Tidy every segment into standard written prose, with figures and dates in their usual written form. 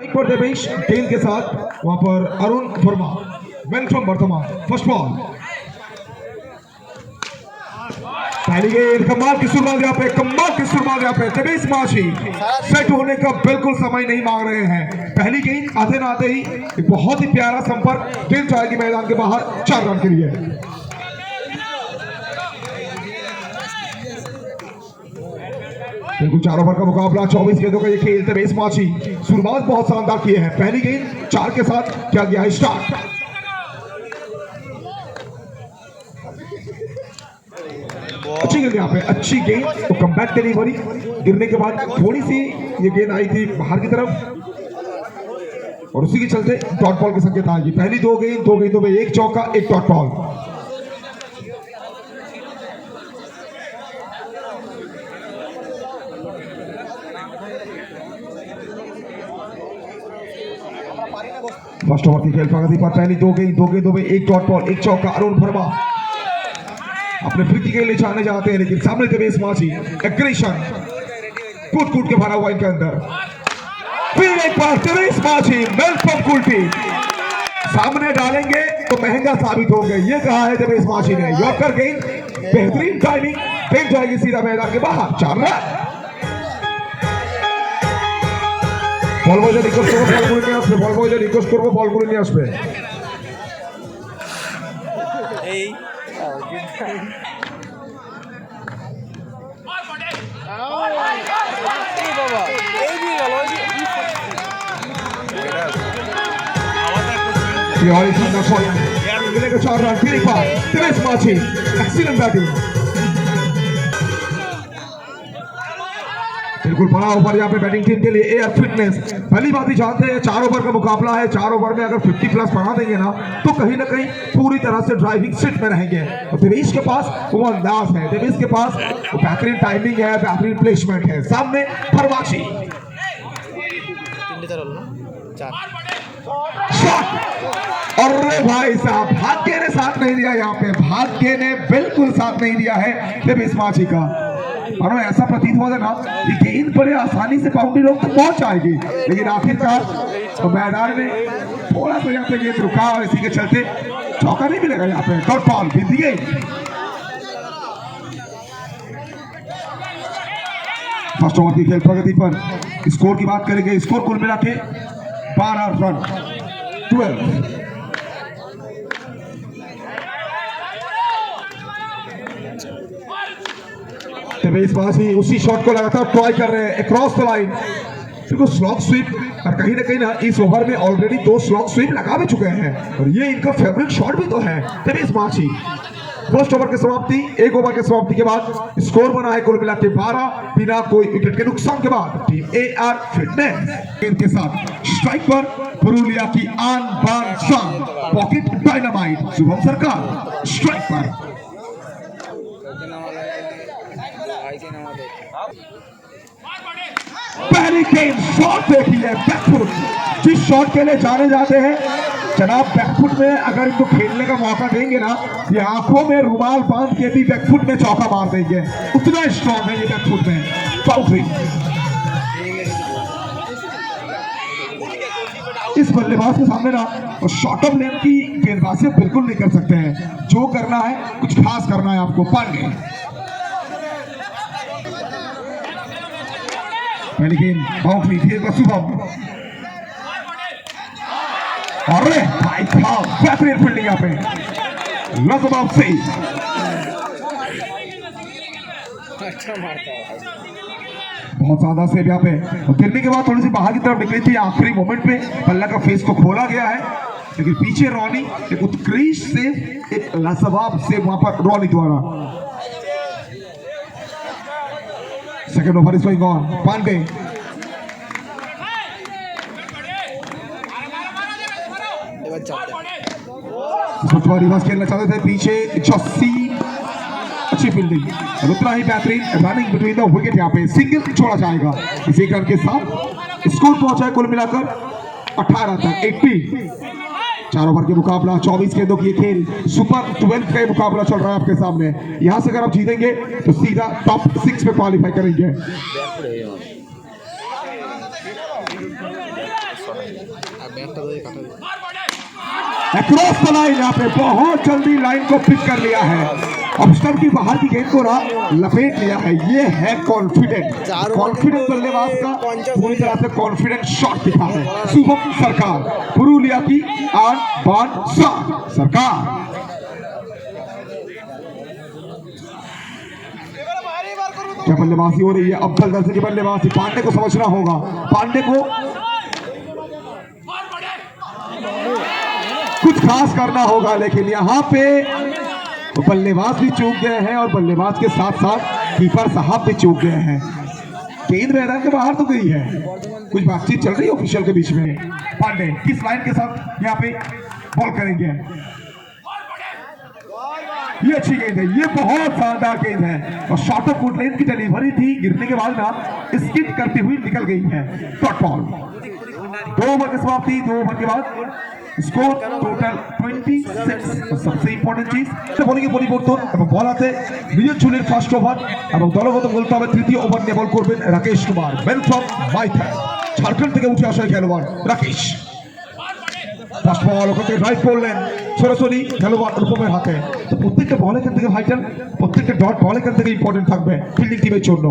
पर देवेश गेंद के साथ वहां पर Arun Verma well from Bardhaman first ball. पहली गेंद कमाल की शुरुआत यहाँ पे, कमाल की शुरुआत यहाँ पे देवेश माझी सेट होने का बिल्कुल समय नहीं मांग रहे हैं। पहली गेंद आते ना आते ही एक बहुत ही प्यारा संपर्क, गेंद जाएगी मैदान के बाहर 4 रन के लिए। बिल्कुल 4 ओवर का मुकाबला, 24 गेंदों का ये खेल। देवेश माझी शुरुआत बहुत शानदार किए हैं। पहली गेंद 4 के साथ किया गया है स्टार्ट। अच्छी गेंद यहाँ पे, अच्छी गेंद तो कमबैक डिलीवरी। गिरने के बाद थोड़ी सी ये गेंद आई थी बाहर की तरफ और उसी के चलते डॉट बॉल के संकेत आएगी। पहली 2 गेंदों में 1 चौका 1 डॉट बॉल। फर्स्ट ओवर की खेल प्रगति पर पहली 2 गेंदों में 1 डॉट बॉल 1 चौका। अरुण वर्मा अपने प्रीति के लिए जाने जाते हैं, लेकिन सामने देवेश माझी एग्रेशन कूट के भरा हुआ इनके अंदर। फिर एक बार देवेश माझी वेलकम कुल्टी सामने डालेंगे तो महंगा साबित होंगे, ये कहा है देवेश माझी ने। यॉर्कर गेंद, बेहतरीन टाइमिंग, फेंक जाएगी सीधा मैदान के बाहर। 4 रन। বল বয় রিকোয়েস্ট করব, বল করে নিয়ে আসবে। বল বয় রিকোয়েস্ট করব, বল করে নিয়ে আসবে। এই বাবা এই দিয়ে গেল ये और इस अंदर शॉट मिलेगा 4 रन। फिर एक बार देवेश माझी एक्सीलेंट बैटिंग। बिल्कुल बड़ा ओवर यहाँ पे बैटिंग टीम के लिए। एयर फिटनेस पहली बात ही जानते हैं, 4 ओवर का मुकाबला है। 4 ओवर में अगर 50 प्लस बढ़ा देंगे ना तो कहीं ना कहीं पूरी तरह से ड्राइविंग सीट में रहेंगे। और देवेश के पास वो अंदाज है, देवेश के पास वो बेहतरीन टाइमिंग है, बेहतरीन प्लेसमेंट है। सामने फरवाची अरे भाई साहब, भाग्य ने साथ नहीं दिया यहाँ पे, भाग्य ने बिल्कुल साथ नहीं दिया है देवेश माझी का। और ऐसा प्रतीत हुआ था ना कि गेंद बड़े आसानी से बाउंड्री रोक तक पहुंच जाएगी, लेकिन आखिरकार तो मैदान में थोड़ा सा यहाँ पे गेंद रुका और इसी के चलते चौका नहीं मिलेगा यहाँ पे। डॉट बॉल बीत गई। फर्स्ट ओवर की खेल प्रगति पर स्कोर की बात करेंगे। स्कोर कुल मिला के 12 रन 12। देवेश माझी उसी शॉट को लगातार ट्राई कर रहे हैं अक्रॉस द लाइन। देखो स्लॉग स्वीप, और कहीं ना कहीं ना इस ओवर में ऑलरेडी 2 स्लॉग स्वीप लगा भी चुके हैं और ये इनका फेवरेट शॉट भी तो है देवेश माझी। फर्स्ट ओवर की समाप्ति, 1 ओवर की समाप्ति के बाद स्कोर बना है कुल मिला के 12 बिना कोई विकेट के नुकसान के बाद। टीम एआर फिटनेस इनके साथ स्ट्राइक पर पुरुलिया की आन बान शान पॉकेट डायनामाइट शुभम सरकार स्ट्राइक पर। पहली गेंद शॉट देखी है बैकफुट, जिस शॉट के लिए जाने जाते हैं जनाब बैकफुट में अगर इनको खेलने का मौका देंगे ना, ये आंखों में रुमाल बांध के भी बैकफुट में चौका मार देंगे, उतना स्ट्रॉन्ग है ये बैकफुट में। बाउंड्री इस बल्लेबाज के सामने ना शॉर्ट ऑफ लेंथ की गेंदबाजी बिल्कुल नहीं कर सकते हैं। जो करना है कुछ खास करना है आपको। पांडे पहली गेंद बाउंड्री, फिर शुभम। अरे भाई साहब बेहतरीन फील्डिंग यहाँ पे लाजवाब से बहुत ज्यादा से यहाँ पे गिरने के बाद थोड़ी सी बाहर की तरफ निकली थी। आखिरी मोमेंट पे बल्ला का फेस को खोला गया है, लेकिन पीछे रॉनी एक उत्कृष्ट से एक लाजवाब से वहां पर रॉनी द्वारा। Second over is going on. Pandey reverse खेलना चाहते थे, पीछे जॉसी अच्छी फील्डिंग और उतना ही बेहतरीन रनिंग बिटवीन द विकेट। यहाँ पे सिंगल छोड़ा जाएगा। इसी रन के साथ स्कोर पहुंचा है कुल मिलाकर 18 तक 80। 4 ओवर के मुकाबला, 24 गेंदों की खेल, सुपर 12 का मुकाबला चल रहा है आपके सामने। यहां से अगर आप जीतेंगे तो सीधा टॉप 6 में क्वालिफाई करेंगे। क्रॉस द लाइन, यहाँ पे बहुत जल्दी लाइन को पिक कर लिया है, अब स्टंप की बाहर की गेंद को लपेट लिया है। ये है कॉन्फिडेंट बल्लेबाज का पूरी तरह से कॉन्फिडेंट शॉट दिखा है शुभम सरकार, पुरुलिया की आन बान शान सरकार। क्या बल्लेबाजी हो रही है, अव्वल दर्जे की बल्लेबाजी, पांडे को समझना होगा, पांडे को कुछ खास करना होगा, लेकिन यहाँ पे तो बल्लेबाज भी चूक गए हैं और बल्लेबाज के साथ साथ कीपर साहब भी चूक गए हैं। गेंद मैदान के बाहर तो गई है, कुछ बातचीत चल रही है ऑफिशियल के बीच में। पांडे किस लाइन के साथ यहाँ पे बॉल करेंगे, ये अच्छी गेंद है, ये बहुत शानदार गेंद है और शॉर्ट ऑफ फुट लेंथ की डिलीवरी थी, गिरने के बाद ना स्किप करती हुई निकल गई है। डॉट बॉल, 2 ओवर की समाप्ति, 2 ओवर के बाद स्कोर টোটাল 26। सबसे ইম্পর্টেন্ট চিজ বোলিংয়ে পরিবর্তন এবং বল হাতে বিজয় চুলের ফার্স্ট ওভার এবং দলগত বলতে হবে তৃতীয় ওভার নিয়ে বল করবেন রাকেশ কুমার, মেন ফ্রম মাইথা, ঝাড়খণ্ড থেকে উঠে আসা খেলোয়াড় রাকেশ। ফার্স্ট বল ওখান থেকে ড্রাইভ করলেন সরাসরি খেলোয়াড় রূপমের হাতে। তো প্রত্যেকটা বল এখান থেকে ভাইটাল, প্রত্যেকটা ডট বল এখান থেকে ইম্পর্টেন্ট থাকবে ফিল্ডিং টিমের জন্য।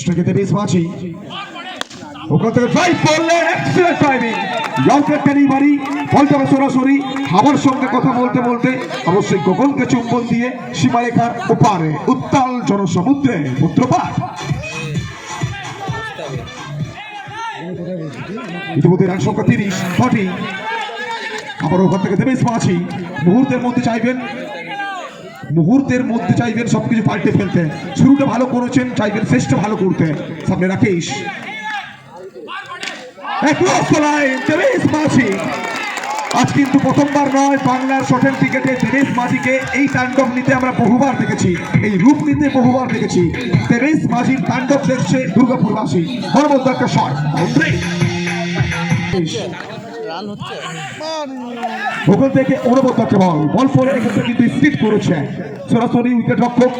স্ট্রাইকে দেবেশ মাঝি, ওখান থেকে ড্রাইভ করলেন, এক্সেলেন্ট টাইমিং, লঙ্কের ডেলিভারি, বলটা সরাসরি হাওয়ার সঙ্গে কথা বলতে বলতে অবশ্যই গগনকে চুম্বন দিয়ে সীমারেখার ওপারে উত্তাল জনসমুদ্রে পুত্রপাত। ইতিমধ্যে রান সংখ্যা 30, 40। আবার ওখান থেকে দেবেশ মাঝি মুহূর্তের মধ্যে চাইবেন সবকিছু পাল্টে ফেলতে, শুরুটা ভালো করেছেন, চাইবেন শেষটা ভালো করতে। সামনে রাকেশ, আজ কিন্তু প্রথমবার নয়, বাংলার শটের ক্রিকেটে দেবেশ মাঝিকে এই তাণ্ডব নিতে আমরা বহুবার দেখেছি, এই রূপ নিতে বহুবার দেখেছি। দেবেশ মাঝির তাণ্ডব দেখছে দুর্গাপুরবাসী। বড় একটা শট, ওখান থেকে অনবদ্য একটা বল পরে এখান থেকে কিন্তু স্পিড করেছে সরাসরি উইকেট রক্ষক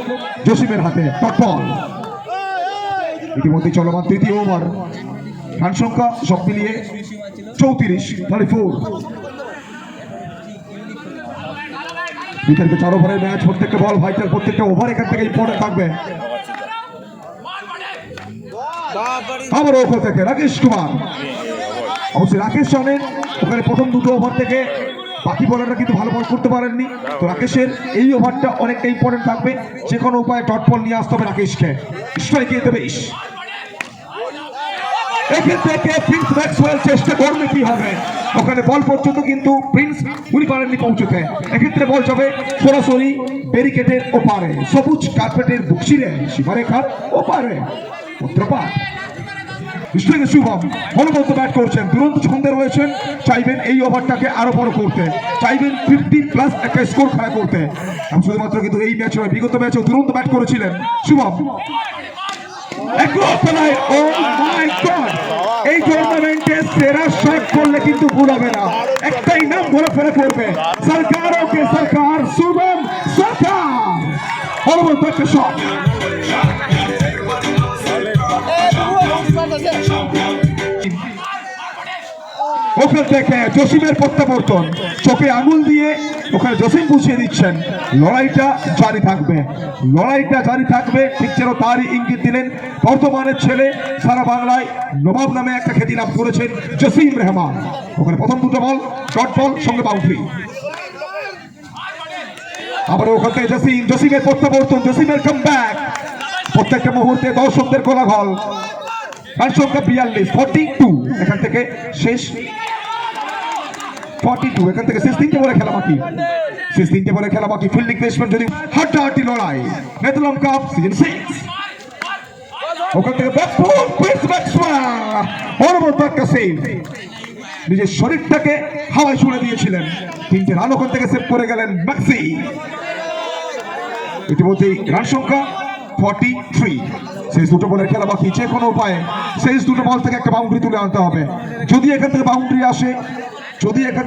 জসিমের হাতে। বল ইতিমধ্যে চলমান তৃতীয় ওভার, রান সংখ্যা সব মিলিয়ে 34, 34। বিকেলকে 4 ওভারের ম্যাচ, প্রত্যেকটা বল ভাইটাল, প্রত্যেকটা ওভার এখান থেকে ইম্পর্টেন্ট থাকবে। আবার ওখান থেকে রাকেশ কুমার, অবশ্যই রাকেশ জানেন ওখানে প্রথম 2 ওভার থেকে বাকি বলাররা কিন্তু ভালো বল করতে পারেননি, তো রাকেশের এই ওভারটা অনেকটা ইম্পর্টেন্ট থাকবে, যে কোনো উপায়ে ডট বল নিয়ে আসতে হবে রাকেশকে। স্ট্রাইকে দেবেশ, এখান থেকে প্রিন্স ম্যাক্সওয়েল চেষ্টা করবে কি হবে, ওখানে বল পর্যন্ত কিন্তু প্রিন্স উনি পারেননি পৌঁছতে। এক্ষেত্রে বল যাবে সরাসরি ব্যারিকেডের ওপারে, সবুজ কার্পেটের বুকশিরে সীমারেখার ওপারে পুত্রপাত। শুভম মনোবদ্ধ ব্যাট করছেন, দুরন্ত ছন্দে রয়েছেন, চাইবেন এই ওভারটাকে আরো বড় করতে, চাইবেন 50+ একটা স্কোর খেলা করতে। শুধুমাত্র কিন্তু এই ম্যাচ নয়, বিগত ম্যাচেও দুরন্ত ব্যাট করেছিলেন শুভম। এই টুর্নামেন্টে সেরা শট করলে কিন্তু ভুল হবে না, একটাই নাম ঘোরা ফেরা করবে, সরকার শুভম সরকার। মনোবদ্ধ একটা শট, ওখান থেকে জসিমের প্রত্যাবর্তন, চোখে আঙুল দিয়ে ওখানে জসিম বুঝিয়ে দিচ্ছেন লড়াইটা জারি থাকবে, ঠিক যেন তারই ইঙ্গিত দিলেন বর্তমানের ছেলে, সারা বাংলায় নবাব নামে একটা খ্যাতি লাভ করেছেন জসিম রহমান। ওখানে প্রথম 2টো বল ডট বল, সঙ্গে বাউন্ডারি। আবার ওখান থেকে জসিমের প্রত্যাবর্তন, জসিমের কামব্যাক, প্রত্যেকটা মুহূর্তে দর্শকদের কোলাহল। রান সংখ্যা 42, 42। এখান থেকে শেষ 42, এখান থেকে শেষ 3টে বলে খেলা বাকি, ফিল্ডিং প্লেসমেন্ট যদি হাড্ডাহাড্ডি লড়াই, নেতলম কাপ সিজন 6। ওখান থেকে নিজের শরীরটাকে হাওয়ায় ছুড়ে দিয়েছিলেন, 3টে রান ওখান থেকে সেভ করে গেলেন ম্যাক্সি। ইতিমধ্যেই রান সংখ্যা 43, শেষ 2টো বলের খেলা বাকি, যে কোনো উপায়ে শেষ 2টো বল থেকে একটা বাউন্ডারি তুলে আনতে হবে। যদি এখান থেকে বাউন্ডারি আসে, যদি এখান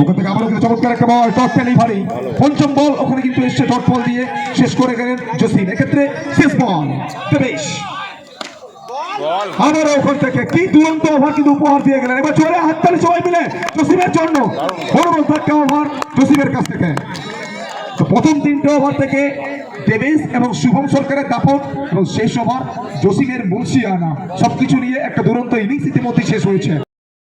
ওখান থেকে আবারও কিন্তু চমৎকার একটা বল, ডট ডেলিভারি। পঞ্চম বল ওখানে কিন্তু এসছে ডট বল দিয়ে, শেষ করে গেলেন জসিম। এক্ষেত্রে শেষ বল দেবেশ। আবারও ওখান থেকে কি দুরন্ত ওভার কিন্তু উপহার দিয়ে গেলেন। এবার চলে হাততালি সবাই মিলে জসিমের জন্য। বড় বড় ধাক্কা ওভার জসিমের কাছ থেকে। তো প্রথম 3টে ওভার থেকে দেবেশ এবং শুভম সরকারের দাপট এবং শেষ ওভার জসিমের মুন্সিয়ানা, সবকিছু নিয়ে একটা দুরন্ত ইনিংস ইতিমধ্যে শেষ হয়েছে।